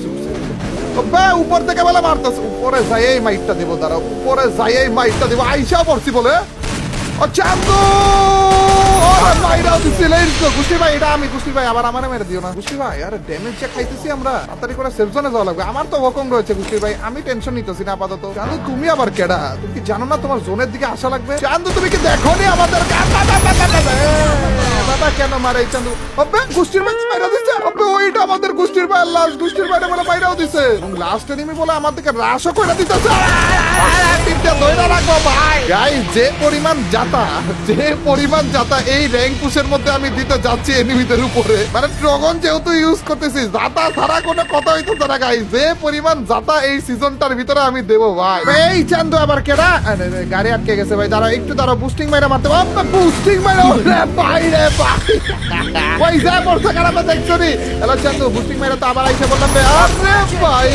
উপর থেকে বলে মারতেছে। উপরে যাই এই মাইটটা দিব, দাঁড়া উপরে যাই এই মাইটটা দিব। আইসা পড়ছি বলে ও চান্দু মাইরাও দিচ্ছে। গুষ্টি ভাই এটা আমি। গুষ্টি ভাই আবার আমারে মেরে দিও না গুষ্টি ভাই। আরে ড্যামেজ চেক খাইতেছি আমরা, তাড়াতাড়ি করে সেফ জোনে যাওয়া লাগবে। আমার তো ওকম রয়েছে গুষ্টি ভাই, আমি টেনশন নিতেছি না আপাতত। চান্দু তুমি আবার কেডা? তুমি কি জানো না তোমার জোনের দিকে আসা লাগবে? চান্দু তুমি কি দেখো নি আমাদের দাদা কেন মারে এই চান্দু? অবে গুষ্টির ভাই মাইরা দিচ্ছে। অবে ওইটা আমাদের গুষ্টির ভাই লাস্ট। গুষ্টির ভাই বলে মাইরাও দিছে এবং লাস্ট এনিমি বলে আমার দিকে রাশও কইরা দিতেছে। তিনটা ধইরা রাখবো ভাই। গাইস যে পরিমাণ জাতা, যে পরিমাণ জাতা এই র্যাঙ্ক পুশের মধ্যে আমি দিতে যাচ্ছি এনিমিদের উপরে, মানে ড্রাগন যেহেতু ইউজ করতেছি, জাতা ছাড়া কোনো কথা হইতেছে না গাইস। যে পরিমাণ জাতা এই সিজনটার ভিতরে আমি দেবো ভাই। এই চান্দু আবার কেডা? আরে গাড়ি আটকে গেছে ভাই, দাঁড়াও একটু দাঁড়াও। বুস্টিং মাইরা মারতে হবে। বুস্টিং মাইরা ওরে ভাই রে ভাই। ওই যা পড়ছে খারাপে দেখছো নি? হ্যালো চান্দু বুস্টিং মাইরা তো আবার আইসা বললাম রে আরে ভাই।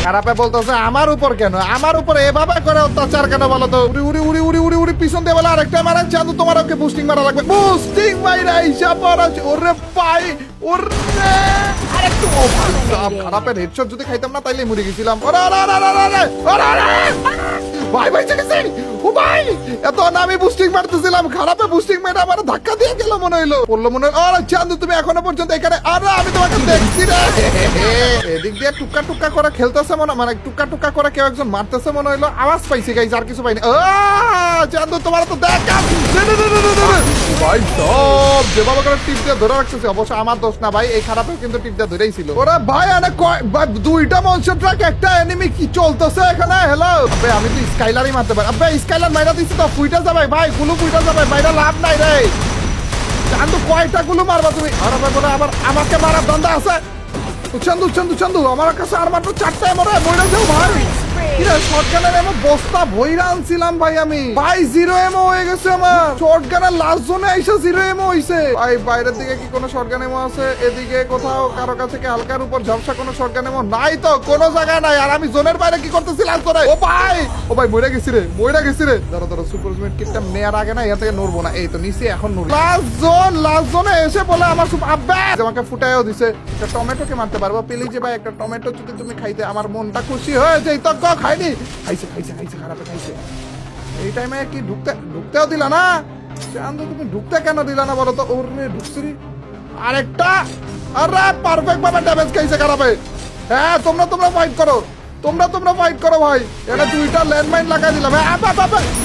খারাপে বলতেছে আমার উপর কেন? আমার উপর এভাবে করে অত্যাচার কেন বলো তো? উড়ি উড়ি উড়ি উড়ি উড়ি উড়ি পিছন দিয়ে বলে আরেকটা মারেন চান্দু, তোমার ওকে বুস্টিং মারা লাগবে। বুস্টিং মাইরা আইসা পড়া ওরে ভাই ওরে আরেকটু। ও ভাই সাব খারাপের হেডশট যদি খাইতাম না তাইলে মরে গেছিলাম। ওরে ওরে ওরে ওরে ওরে ওরে ভাই ভাই চেকেছি। ও ভাই এত আমি বুস্টিং মারতেছিলাম, খারাপে বুস্টিং মেরে আমার ধাক্কা দিয়ে গেল মনে হইলো, বললো মনে হলো। আরে চান্দু তুমি এখনো পর্যন্ত এখানে? আরে আমি তোমাকে দেখছি রে। এদিক দিয়ে টুকা টুকা করে খেলতেছে মনে, মানে টুকা টুকা করে কেউ একজন মারতেছে মনে হইলো। আওয়াজ পাইছি গাইস, আর কিছু পাইনি। চান্দু তোমার তো দেখ ভাই সব যেভাবে করে টিপ দিয়ে ধরে রাখতেছে। অবশ্য আমার দোষ না ভাই, এই খারাপেও কিন্তু টিপ দিয়ে ধরেই ছিল। ওরা ভাই আরে দুইটা মনস্টার ট্রাক একটা এনিমি কি চলতেছে এখানে? হ্যালো আবে আমি তো স্কাইলারই মারতে পারি। আবে স্কাইলার মাইরা দিছি তো ফুইটা যাবে ভাই, গুলো ফুইটা যাবে, মাইরা লাভ নাই রে। চান্দু কয়টা গুলো মারবা তুমি? আরে ভাই বলে আবার আমাকে মারার ধান্দা আছে। চান্দু চান্দু চান্দু আমার কাছে আর মাত্র 4টায় মরে যাও ভাই। কিরে শটগানের এমো বস্তা ভইরা আনছিলাম ভাই আমি। ভাই 0 এমো হয়ে গেছে আমার। শটগানের লাস্ট জোনে আইসা 0 এমো হইছে ভাই। বাইরের দিকে কি কোনো শটগান এমো আছে? এদিকে কোথাও কারো কাছে কি হালকার উপর ঝাপসা কোনো শটগান এমো নাই তো, কোনো জায়গায় নাই। আর আমি জোনের বাইরে কি করতেছিলাম করে? ও ভাই মরে গেছি রে, মরে গেছি রে। ধরো ধরো সুপার জুমেন্ট কিটটা নেয়ার আগে না এখান থেকে নড়বো না। এই তো নিচে এখন নড়বো। লাস্ট জোনে এসে বলে আমার আব্বা আমাকে ফুটাইও দিছে। একটা টমেটোকে মারতে পারবো পেলি যে ভাই? একটা টমেটো যদি তুমি খাইতে আমার মনটা খুশি হয়ে যায়। তো খাইনি, খাইছে খাইছে খাইছে খারাপে খাইছে। এই টাইমে কি ঢুকতেও দিলা না? চান্দু তুমি ঢুকতে কেন দিলা না বলো তো? ওরে ঢুকছিরি আরেকটা। আরে পারফেক্ট ভাবে ড্যামেজ খাইছে খারাপে। হ্যাঁ তোমরা ফাইট করো, তোমরা ফাইট করো ভাই। এটা দুইটা ল্যান্ডমাইন লাগাই দিলাম।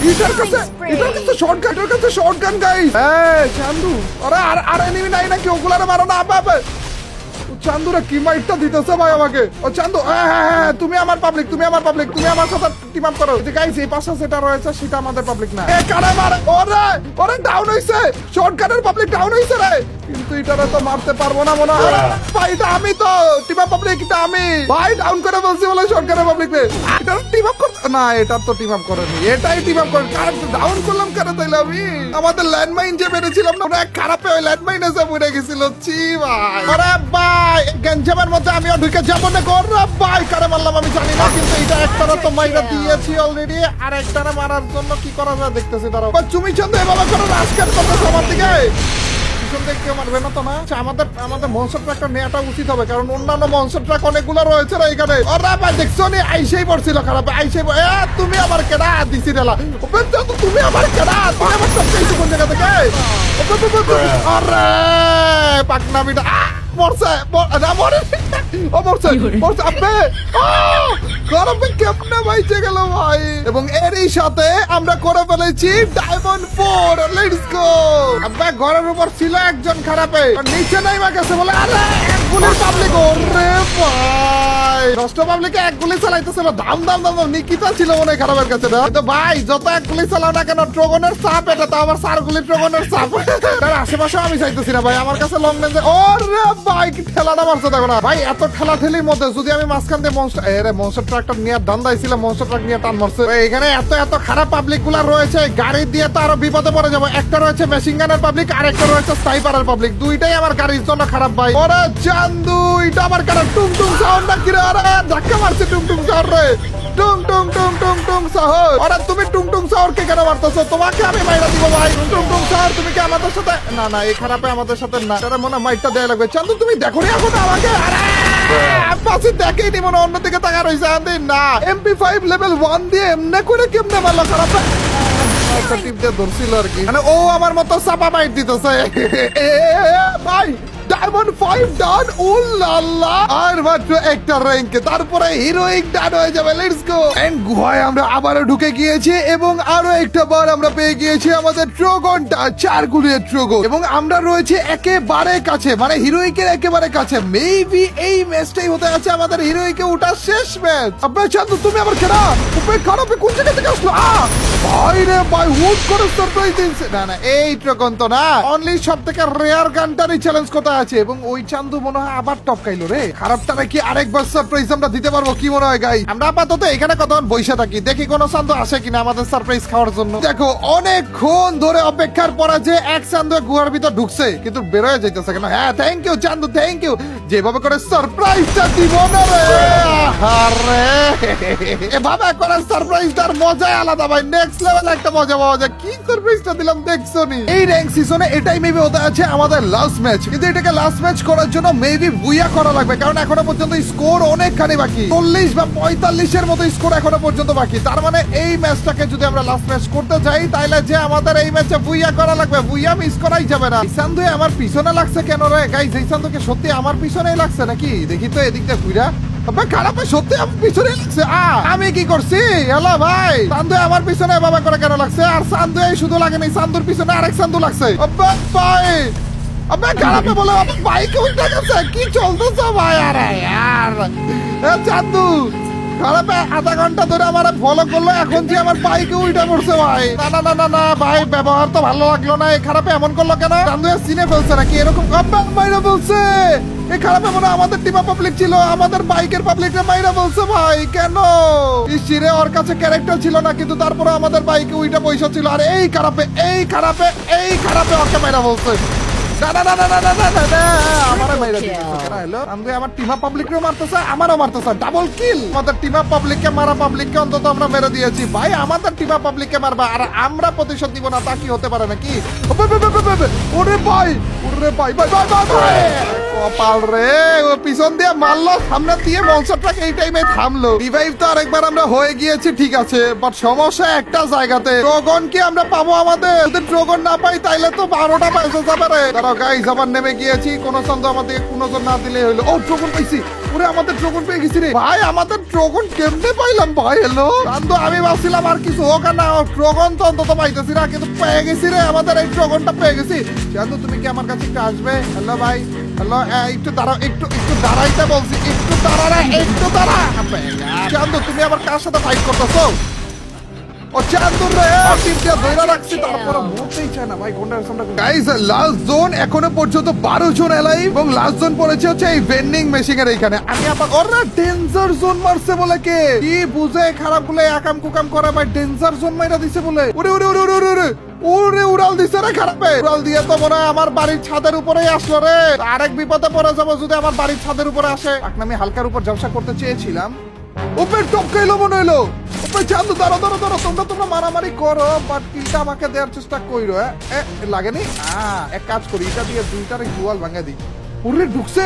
এটার কাছে শর্টগান গাইস। এই চান্দু আরে আর এনিমি নাই নাকি? ওগুলারে মারো না। চান্দুরা কি মাইটটা দিতেছে ভাই আমাকে। ও চান্দু হ্যাঁ তুমি আমার পাবলিক, তুমি আমার সাথে টিম আপ করো। যে গাইস এই পাশে যেটা রয়েছে সেটা আমাদের পাবলিক না। এ কারে মারে? ওরে ডাউন হইছে, শর্টগানের পাবলিক ডাউন হইছে রে। কিন্তু এটারে তো মারতে পারবো না মনে হয় ভাই। এটা আমি তো টিম আপ পাবলিক, এটা আমি ভাই ডাউন করে বলছি বলে শর্টগানের পাবলিক রে। এটা টিম আপ করতে না, এটা তো টিম আপ করেনি, এটাই টিম আপ করে। কার ডাউন করলাম কেন তাইলে আমি? আমাদের ল্যান্ডমাইন যে মেরেছিলাম না ওটা খারাপে ওই ল্যান্ডমাইন এসে মরে গেছিল। ছি ভাই আরে ভাই গঞ্জামের মধ্যে আমিও ঢুকে যাবো না। ভাই কারে মারলাম আমি জানি না, কিন্তু এটা একটারা তো মাইরা দিয়েছি অলরেডি। আর একটারা মারার জন্য কি করা যায় দেখতেছি। দাঁড়াও তুমি চন্দ্র এভাবে করে রাজকাট করতেছো আমার দিকে। পিছন থেকে কেউ মারবে না তো না? আমাদের মনস্টার ট্রাকটা নেওয়াটা উচিত হবে, কারণ অন্যান্য মনস্টার ট্রাক অনেকগুলো রয়েছে না এখানে। ওরা ভাই দেখছো নি আইসেই পড়ছিল খারাপ। তুমি আমার কেডা দিছি রেলা? তুমি আমার কেডা? তুমি আমার টপকাইছো কোন জায়গা থেকে? আরে পাকনামিটা মরছে না মরে। ও মরছে আব্বে। গরমে কেমনে বাইচে গেল ভাই। এবং এরই সাথে আমরা করে ফেলেছি ডায়মন্ড 4। Let's go. আব্বে ঘরের উপর ছিল একজন খারাপে, নিচে নাইমা গেছে বলে আরে এক গুলির পাবলিক। ওরে ভাই নষ্ট পাবলিকে এক গুলি চালাইতেছিল। দাম নিকিতা ছিল মনে হয় খারাপের কাছে না। তো ভাই যত এক গুলি চালাও না কেন, ড্রাগনের চাপ এটা তো আমার 4 গুলি ড্রাগনের চাপ। তার আশেপাশে আমি চাইতেছি না ভাই, আমার কাছে লং রেঞ্জে। ওরে বাইক ঠেলাটা মারছে দেখো না ভাই, এত ঠেলা ঠেলির মধ্যে যদি আমি মাঝখান দিয়ে মনস্টার ট্রাকটা নিয়ে ধান্দাই ছিল, মনস্টার ট্রাক নিয়ে টান মারছে। এখানে এত এত খারাপ পাবলিক গুলা রয়েছে, গাড়ি দিয়ে তো আরো বিপদে পড়ে যাবো। একটা রয়েছে মেশিন গানের পাবলিক, আর একটা রয়েছে স্নাইপারের পাবলিক, দুইটাই আমার গাড়ির জন্য খারাপ ভাই। ওরে চান্দু, এটা আমার কারণ টুং টুং সাউন্ড না কিরে, আরে ধাক্কা মারছে টুং টুং সাউন্ড রে, টুং টুং টুং টুং টুং সাউন্ড। ওরে তুমি টুং টুং সাউন্ড কে কেন মারতেছো? তোমাকে আমি মাইরা দিব ভাই। টুং টুং সাউন্ড তুমি কি আমাদের সাথে? না না, এই খারাপে আমাদের সাথে না, এটা মনে হয় মাইকটা দেয়া লাগবে। চান্দু তুমি দেখো নি এখন আমাকে? আরে পাশে দেখেই নি, মনে অন্যদিকে তাকা রয়েছে। আন্দি না, MP5 লেভেল 1 দিয়ে এমনে করে কেমনে মারলো খারাপে? একটা টিপ দিয়ে ধরছিল আর কি, মানে ও আমার মতো চাপা বাইট দিতেছে। ভাই ডায়মন্ড 5 ডান, ও লাল্লা, আর মাত্র একটা র্যাঙ্কে, তারপরে হিরোইক ডান হয়ে যাবে। Let's go. এন্ড গুহায় আমরা আবারও ঢুকে গিয়েছি এবং আরো একটা বার আমরা পেয়ে গিয়েছি আমাদের ট্রোগনটা, 4 গুলির ট্রোগন, এবং আমরা রয়েছে একেবারে কাছে, মানে হিরোইকের একেবারে কাছে। মেবি এই ম্যাচটাই হতে আছে আমাদের হিরোইকে ওঠার শেষ ম্যাচ। আপনার চান্দু তুমি আবার কেনা উপরে খারাপে কোন জায়গা থেকে আসলো? ভাই রে ভাই, হুট করে সারপ্রাইজ দিচ্ছে। না না, এই ট্রোগন তো না, অনলি সব থেকে রেয়ার গানটারই চ্যালেঞ্জ করা আছে, এবং ওই চান্দু মনে হয় আবার টপকাইলো রে। খারাপটা কি আরেকবার সারপ্রাইজ আমরা দিতে পারবো কি মনে হয় গাই? আমরা আপাতত এখানে কতক্ষণ বসে থাকি, দেখি কোন চান্দু আসে কিনা আমাদের সারপ্রাইজ খাওয়ার জন্য। দেখো অনেকক্ষণ ধরে অপেক্ষার পরে যে এক চান্দু গুহার ভিতর ঢুকছে, কিন্তু বেরোয় যাইতেছে কেন? হ্যাঁ thank you Chandu, thank you, যেভাবে করে সারপ্রাইজটা দিব না রে। আরে এভাবে করে সারপ্রাইজটার মজাই আলাদা ভাই, নেক্সট লেভেল একটা মজা পাওয়া যায়। কি সারপ্রাইজটা দিলাম দেখছো নি? এই র্যাঙ্ক সিজনে এটাই মেবি হতে আছে আমাদের লাস্ট ম্যাচ, কিন্তু এটাকে লাস্ট ম্যাচ করার জন্য মেবি বুইয়া করা লাগবে, কারণ এখনো পর্যন্ত স্কোর অনেকখানি বাকি, 40 বা 45 এর মতো স্কোর এখনো পর্যন্ত বাকি। তার মানে এই ম্যাচটাকে যদি আমরা লাস্ট ম্যাচ করতে চাই, তাহলে যে আমাদের এই ম্যাচে বুইয়া করা লাগবে, বুইয়া মিস করাই যাবে না। ইসান্দু আমার পিছনে লাগছে কেন রে গাইস? ইসান্দুকে সত্যি আমার পিছনেই লাগছে নাকি? দেখি তো এদিকটা ঘুরা, খারাপ সত্যি আমার পিছনে লাগছে। আমি কি করছি? হ্যালো ভাই, সান্দু আমার পিছনে বাবা করে কেন লাগছে? আর সান্দু শুধু লাগেনি, সান্দুর পিছনে আরেক সান্দু লাগছে। ভাই আবে খারাপে বলে বাইকে উঠে গেছে, কি চলতেছে ভাই? আরে यार চান্দু খারাপে আধা ঘন্টা ধরে আমার ফলো করলো, এখন যে আমার বাইকে উল্টা পড়ছে ভাই। না না না না না ভাই, ব্যবহার তো ভালো লাগলো না। এই খারাপে এমন করলো কেন? চান্দু সিনে ফেলছে নাকি এরকম? মাইরা বলছে এই খারাপে মনে আমাদের টিমা পাবলিক ছিল, আমাদের বাইকের পাবলিকরা মাইরা বলছে ভাই। কেন? ইসিরে ওর কাছে ক্যারেক্টার ছিল না, কিন্তু তারপরে আমাদের বাইকে উইটা পয়সা ছিল। আর এই খারাপে ওকে মাইরা বলছে। না না না না না না না না, আমারে মাইরা দিতেছে কেন? হলো আমরা আমার টিমা পাবলিককেও মারতেছে, আমারও মারতেছে, ডাবল কিল। আমাদের টিমা পাবলিককে মারা পাবলিককে অন্তত আমরা মেরে দিয়েছি ভাই। আমাদের টিমা পাবলিককে মারবা আর আমরা প্রতিশোধ নিব না, তা কি হতে পারে নাকি? ওরে ভাই, ওরে ভাই ভাই ভাই ভাই, কপাল রে, ও পিছন দিয়ে মারলো, সামনে দিয়ে মনস্টারটাকে এই টাইমে থামলো। রিভাইভ তো আরেকবার আমরা হয়ে গিয়েছি, ঠিক আছে, বাট সমস্যা একটা জায়গাতে, ড্রাগন কি আমরা পাবো? আমাদের যদি ড্রাগন না পাই তাইলে তো 12টা পয়সা যাবে রে। দাঁড়াও গাইস, আবার নেমে গিয়েছি, কোন সন্দেহ আমাদেরকে কোন জন না দিলে হইলো। ও ড্রাগন পাইছি, ওরে আমাদের ড্রাগন পেয়ে গেছি রে ভাই। আমাদের ড্রাগন কেমনে পাইলাম ভাই? হ্যালো চান্দু, আমি ভাবছিলাম আর কিছু হোক আর না হোক, ড্রাগন তো অন্তত পাইতেছি না, কিন্তু পেয়ে গেছি রে, আমাদের এই ড্রাগনটা পেয়ে গেছি। চান্দু তুমি কি আমার কাছে একটু আসবে? হ্যালো ভাই, হ্যালো, একটু দাঁড়াও, একটু দাঁড়াইতে বলছি, একটু দাঁড়া রে, একটু দাঁড়া। চান্দু তুমি আবার কার সাথে ফাইট করতেছো? ও চান্দু রে, টিমটা ধরে রাখছি, তারপরে মরতেই চায় না ভাই। গাইস লাস্ট জোন এখনো পর্যন্ত 12 জন এলাই, এবং লাস্ট জোন পড়েছে হচ্ছে এই ভেন্ডিং মেশিন এর এইখানে। আমি আবার ওরে ডেঞ্জার জোন মারছে বলে, কে কি বুঝে খারাপ গুলো একাম কুকাম করে ভাই, ডেঞ্জার জোন মাইরা দিছে বলে। ওরে ওরে ওরে ওরে ওরে ওরে উড়াল দিছে রে খারাপে। উড়াল দিয়ে তো মনে হয় আমার বাড়ির ছাদের উপরেই আসলো রে। আরেক বিপদে পড়ে যাবো যদি আমার বাড়ির ছাদের উপরে আসে। আমি হালকার উপর জলসা করতে চেয়েছিলাম, ওপেন টপকাইলো মনে হইলো। ওপেন চান্দু দাঁড়ো দাঁড়ো দাঁড়ো, তোমরা মারামারি করো, বাট কিলটা আমাকে দেওয়ার চেষ্টা কইরো। লাগেনি? এক কাজ করি, এটা দিয়ে দুইটার দুয়াল ভাঙা দিই। ওরে ঢুকছে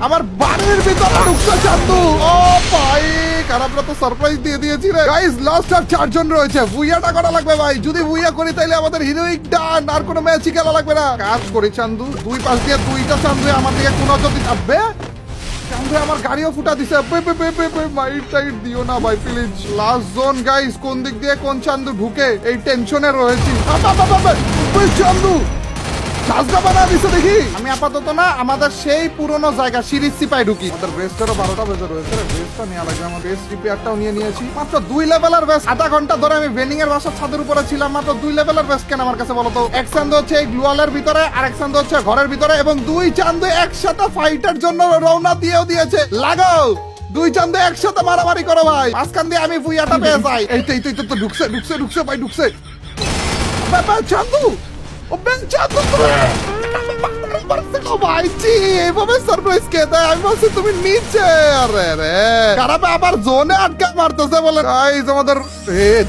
আমার বাড়ির ভিতরে, ঢুকছে চান্দু। ও ভাই, খারাপরা তো সারপ্রাইজ দিয়ে দিয়েছি রে। গাইস লাস্ট আর 4 জন রয়েছে, বুইয়াটা করা লাগবে ভাই। যদি বুইয়া করি তাইলে আমাদের হিরোইক ডান, আর কোনো ম্যাচই খেলা লাগবে না। কাজ করি চান্দু, দুই পাশ দিয়ে দুইটা চান্দু আমার দিকে কোন যদি আসবে। চান্দু আমার গাড়িও ফুটা দিছে, মাইট টাইট দিও না ভাই প্লিজ। লাস্ট জোন গাইস, কোন দিক দিয়ে কোন চান্দু ঢুকে এই টেনশনে রয়েছি। চান্দু সাজটা বানা দিছে দেখি। আমি আপাতত না আমাদের সেই পুরনো জায়গা সিরিজ সিপাই ঢুকি। আমাদের বেস্টেরও 12টা বেজে রয়েছে, বেস্টটা নেওয়া লাগবে। আমার বেস্ট রিপেয়ারটাও নিয়ে নিয়েছি। মাত্র 2 লেভেলের বেস্ট। আধা ঘন্টা ধরে আমি ভেন্ডিং এর বাসার ছাদের উপরে ছিলাম, মাত্র 2 লেভেলের বেস্ট কেন আমার কাছে বলো তো? এক চান্দ হচ্ছে এই গ্লুয়ালের ভিতরে, আর এক চান্দ হচ্ছে ঘরের ভিতরে, এবং 2 চান্দ একসাথে ফাইটের জন্য রওনা দিয়েছে। লাগাও 2 চান্দ একসাথে মারামারি করো ভাই। মাঝখান দিয়ে আমি ভুইয়াটা পেয়ে যাই। এই তো ঢুকছে ভাই, ঢুকছে। বাবা চান্দু, ও বেন চান্দু ভাই জি, এভাবে সারপ্রাইজ কে দেয়? আমি বলছি তুমি নিচে। আরে রে খারাপ, আবার জোনে আটকা মারতেছে বলে। গাইস আমাদের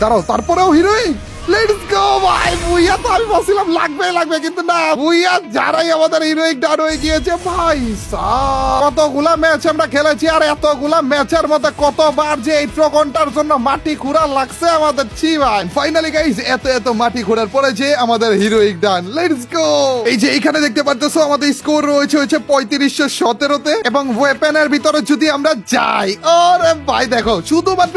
দাঁড়াও, তারপরেও হিরোইন। লেটস গো ভাই। বুইয়া তো আমি বলছিলাম লাগবে, কিন্তু না, বুইয়া যারাই আমাদের হিরোইক ডান হয়ে গিয়েছে ভাই সাব। কতগুলা ম্যাচ আমরা খেলেছি, আর এতগুলা ম্যাচের মধ্যে কতবার যে এই ট্রগনটার জন্য মাটি খুঁড়া লাগছে আমাদের। ছি ভাই, ফাইনালি গাইস এত মাটি খোঁড়ার পরে যে আমাদের হিরোইক ডান। Let's go. এই যে এখানে দেখতে পারতেছো আমাদের স্কোর রয়েছে 3517-তে, এবং ওয়েপেনের ভিতরে যদি আমরা যাই, আরে ভাই দেখো শুধুমাত্র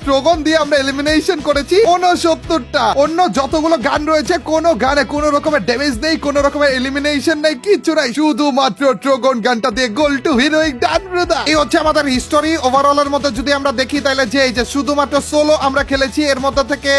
ট্রগন দিয়ে আমরা এলিমিনেশন করেছি 69টা। অন্য যতগুলো গান রয়েছে কোনো গানে কোনো রকমের ড্যামেজ নেই, কোনো রকমের এলিমিনেশন নেই, কিচ্ছু নাই, শুধুমাত্র ট্রগন গানটা দিয়ে গোল টু হিরোইক ডান ব্রাদার। এই হচ্ছে আমাদের হিস্টোরি। ওভারঅল এর মধ্যে যদি আমরা দেখি তাহলে যে এই যে শুধুমাত্র সোলো আমরা খেলেছি, এর মধ্যে থেকে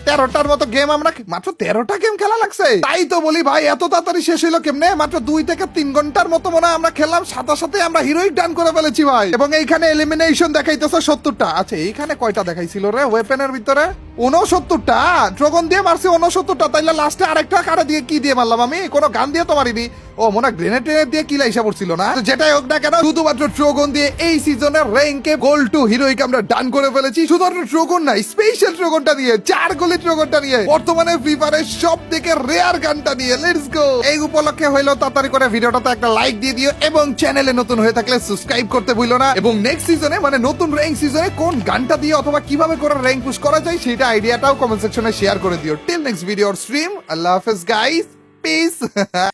13টার মতো গেম, আমরা মাত্র 13টা গেম খেলা লাগছে। তাই তো বলি ভাই এত তাড়াতাড়ি শেষ হইলো কেমনে? মাত্র 2 থেকে 3 ঘন্টার মতো মনে হয় আমরা খেললাম, সাথে আমরা হিরোইক ডান করে ফেলেছি ভাই। এবং এইখানে এলিমিনেশন দেখাইতেছে 70টা। আচ্ছা এইখানে কয়টা দেখাইছিল রে ওয়েপেনের ভিতরে? 69টা। ড্রাগন দিয়ে মারছি 69টা। তাইলে লাস্টে আরেকটা কারে দিয়ে কি দিয়ে মারলাম আমি? কোনো গান দিয়ে তো মারিনি। ও মনে হয় গ্রেনেড দিয়ে কিলা হিসাব পড়ছিল না। তো যেটাই হোক না কেন, শুধুমাত্র ড্রাগন দিয়ে এই সিজনের র্যাঙ্কে গোল টু হিরোইক আমরা ডান করে ফেলেছি। শুধুমাত্র ড্রাগন না, স্পেশাল ড্রাগনটা দিয়ে, 4 গোলি ড্রাগনটা নিয়ে, বর্তমানে ফ্রি ফায়ারের সব থেকে রেয়ার গানটা নিয়ে। Let's go. এই উপলক্ষে হইলো তাড়াতাড়ি করে ভিডিওটাতে একটা লাইক দিয়ে দিও, এবং চ্যানেলে নতুন হয়ে থাকলে সাবস্ক্রাইব করতে ভুলো না। এবং নেক্সট সিজনে মানে নতুন র্যাঙ্ক সিজনে কোন গানটা দিয়ে অথবা কিভাবে করে র্যাঙ্ক পুশ করা যায় সেটা আইডিয়াটাও কমেন্ট সেকশনে শেয়ার করে দিও। টিল নেক্সট ভিডিও স্ট্রিম, আল্লাহ হাফেজ গাইস, পিস।